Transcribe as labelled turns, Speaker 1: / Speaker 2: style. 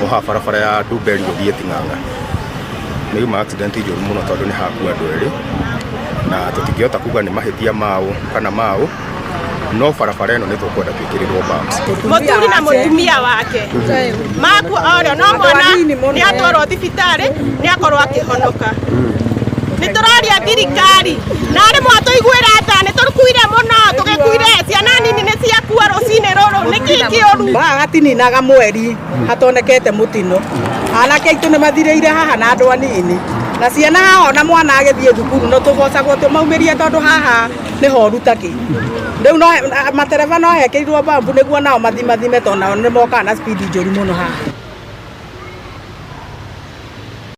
Speaker 1: ha barabara ya Nduberi gũthiĩ Ting'ang'a nĩ uma accident njũru mũno tondũ nĩ hakua andũ erĩ na tũtingĩhota kuga nĩ mahĩtia mao kana mao no barabara ĩno nĩ tũkwenda twĩkĩrĩrwo bumps.
Speaker 2: Mũthuri na mũtumia wake makua orĩo no mwana nĩ atwarwo thibitarĩ nĩ akorwo akĩhonoka. Nĩ tũroria thirikari na arĩ mwatũiguĩra tha nĩ tũkuire mũno tũgĩkuire ciana nini nĩ ciakua rũcinĩ rũrũ nĩkĩ kĩũru.
Speaker 3: Gatininaga mweri hatonekete mũtino anake aitũ nĩ mathirĩire haha na andũ anini na ciana haha ona mwana agĩthiĩ thukuru no tũgocagwo tũmaumĩrie tondũ haha nĩ horu takĩ. Rĩu no matereba no hekĩirwo bambu nĩguo nao mathime tondũ nao nĩ mokaga na speed njũru mũno haha.